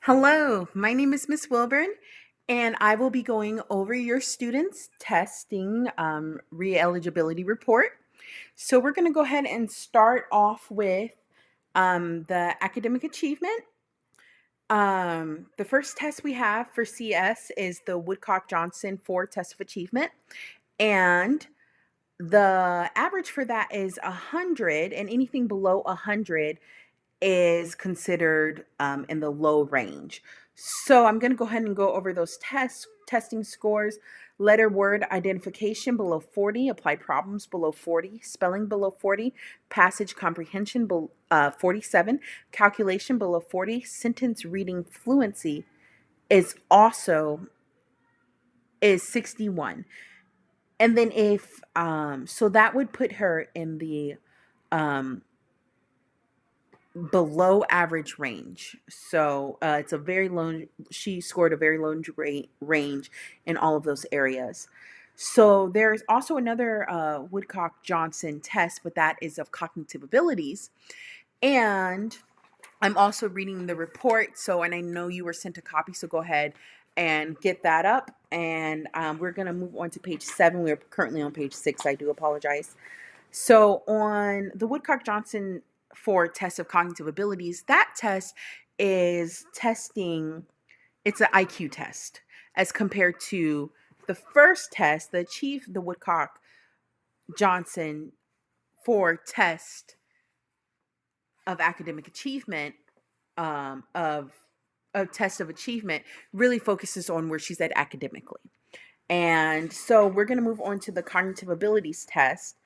Hello, my name is Miss Wilburn, and I will be going over your students' testing re-eligibility report. So we're going to go ahead and start off with the academic achievement. The first test we have for CS is the Woodcock-Johnson 4 test of achievement, and the average for that is 100, and anything below 100 is considered in the low range. So I'm going to go ahead and go over those testing scores. Letter word identification below 40, applied problems below 40, spelling below 40, passage comprehension 47, calculation below 40, sentence reading fluency is 61. And then if so that would put her in the um below average range. So it's a very low, she scored a very low range in all of those areas. So there's also another Woodcock Johnson test, but that is of cognitive abilities. And I'm also reading the report. So, and I know you were sent a copy, so go ahead and get that up. And we're going to move on to page 7. We're currently on page 6. I do apologize. So on the Woodcock Johnson for test of cognitive abilities, that test is testing, it's an IQ test as compared to the first test, the Woodcock Johnson for test of academic achievement, of a test of achievement really focuses on where she's at academically. And so we're going to move on to the cognitive abilities test.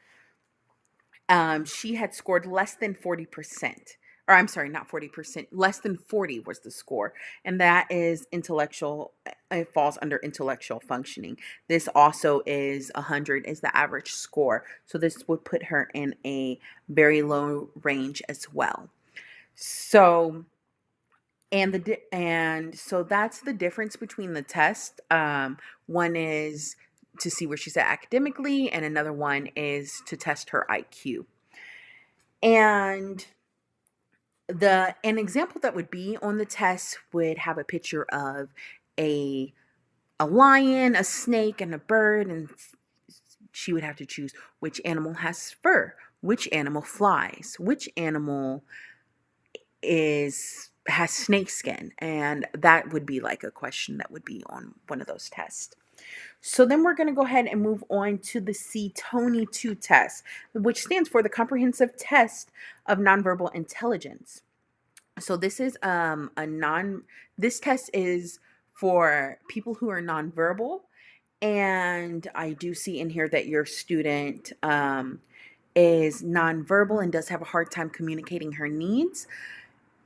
She had scored less than 40%. Or I'm sorry, not 40%, less than 40 was the score. And that is intellectual, it falls under intellectual functioning. This also is 100 is the average score. So this would put her in a very low range as well. So and so that's the difference between the test. One is to see where she's at academically, and another one is to test her IQ. And an example that would be on the test would have a picture of a a lion, a snake, and a bird, and she would have to choose which animal has fur, which animal flies, which animal is has snake skin, and that would be like a question that would be on one of those tests. So then we're going to go ahead and move on to the C-TONY 2 test, which stands for the Comprehensive Test of Nonverbal Intelligence. So this test is for people who are nonverbal, and I do see in here that your student is nonverbal and does have a hard time communicating her needs.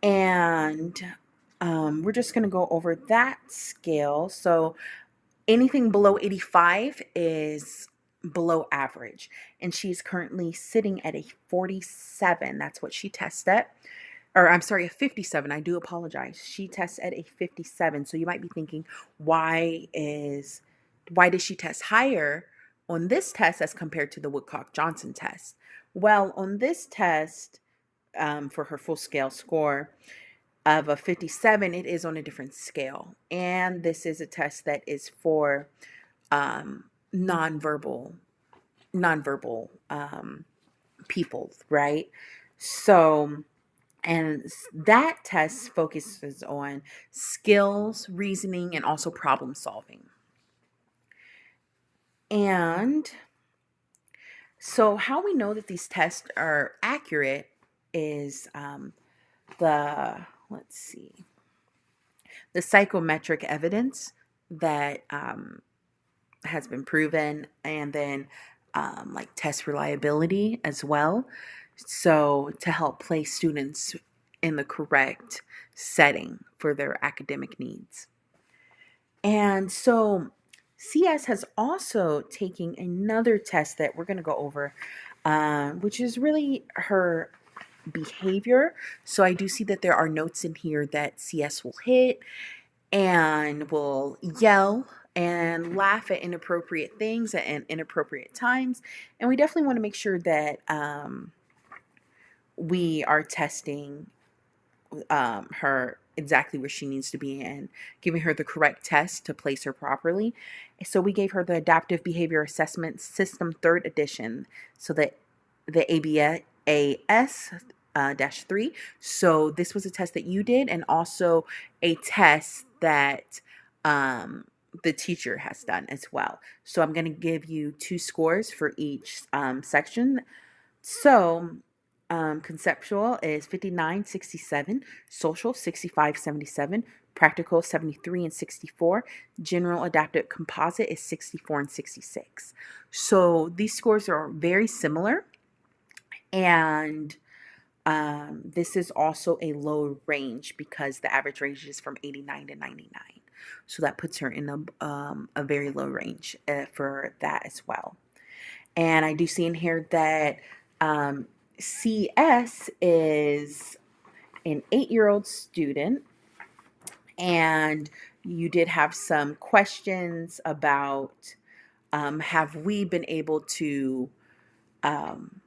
And we're just going to go over that scale. So anything below 85 is below average. And she's currently sitting at a 47. That's what she tested. Or I'm sorry, a 57. I do apologize. She tests at a 57. So you might be thinking, why does she test higher on this test as compared to the Woodcock-Johnson test? Well, on this test, for her full scale score of a 57, it is on a different scale. And this is a test that is for um, nonverbal people, right? So, and that test focuses on skills, reasoning, and also problem solving. And so, how we know that these tests are accurate is let's see, the psychometric evidence that has been proven, and then like test reliability as well. So, to help place students in the correct setting for their academic needs. And so, CS has also taken another test that we're going to go over, which is really her behavior. So, I do see that there are notes in here that CS will hit and will yell and laugh at inappropriate things at inappropriate times. And we definitely want to make sure that we are testing her exactly where she needs to be and giving her the correct test to place her properly. So we gave her the Adaptive Behavior Assessment System third edition, so the ABAS dash 3. So this was a test that you did, and also a test that the teacher has done as well. So I'm going to give you 2 scores for each section. So, conceptual is 59.67, social 65.77, practical 73 and 64, general adaptive composite is 64 and 66. So these scores are very similar, and this is also a low range because the average range is from 89 to 99. So that puts her in a very low range for that as well. And I do see in here that CS is an 8-year-old student, and you did have some questions about have we been able to um,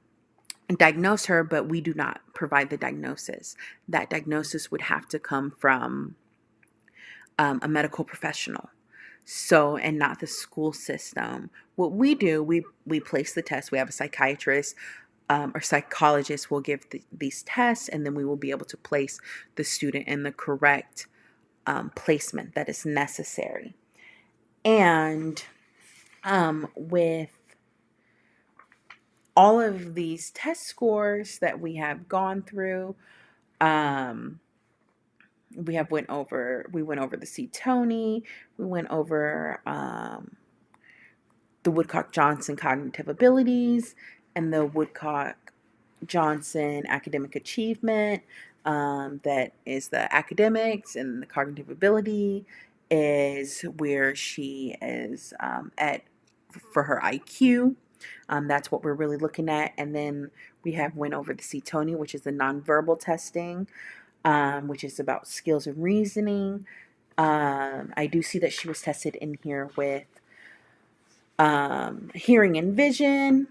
diagnose her, but we do not provide the diagnosis. That diagnosis would have to come from a medical professional. So, and not the school system. What we do, we place the test. We have a psychiatrist or psychologist will give these tests, and then we will be able to place the student in the correct placement that is necessary. And with all of these test scores that we have gone through, um, went over the C-Tony, we went over the Woodcock-Johnson cognitive abilities and the Woodcock-Johnson academic achievement. That is the academics, and the cognitive ability is where she is at for her IQ. That's what we're really looking at. And then we have went over the C-Tony, which is the nonverbal testing, which is about skills and reasoning. I do see that she was tested in here with hearing and vision,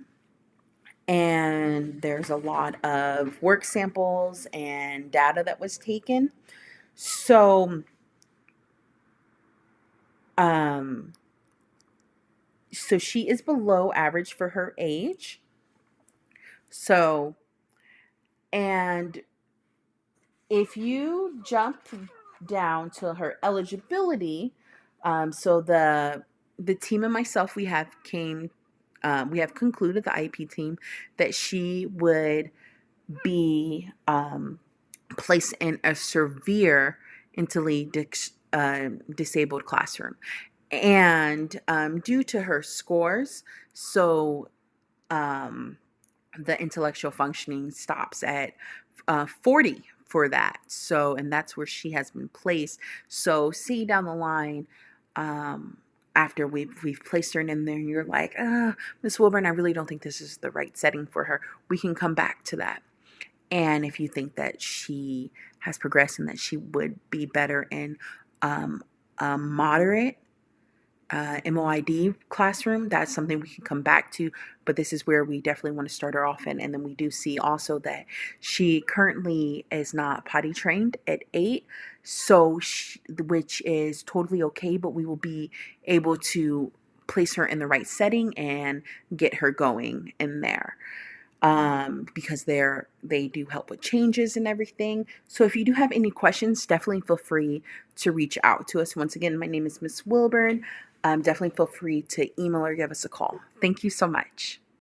and there's a lot of work samples and data that was taken. So, so she is below average for her age. So, and if you jump down to her eligibility, so the team and myself, we have concluded, the IEP team, that she would be placed in a severe mentally disabled classroom. And due to her scores, so the intellectual functioning stops at 40 for that. So, and that's where she has been placed. So, see down the line, after we've placed her in there, and you're like, Miss Wilburn, I really don't think this is the right setting for her. We can come back to that. And if you think that she has progressed and that she would be better in a moderate MOID classroom, that's something we can come back to. But this is where we definitely want to start her off in. And then we do see also that she currently is not potty trained at 8, so which is totally okay, but we will be able to place her in the right setting and get her going in there. Because they do help with changes and everything. So if you do have any questions, definitely feel free to reach out to us. Once again, my name is Miss Wilburn. Definitely feel free to email or give us a call. Thank you so much.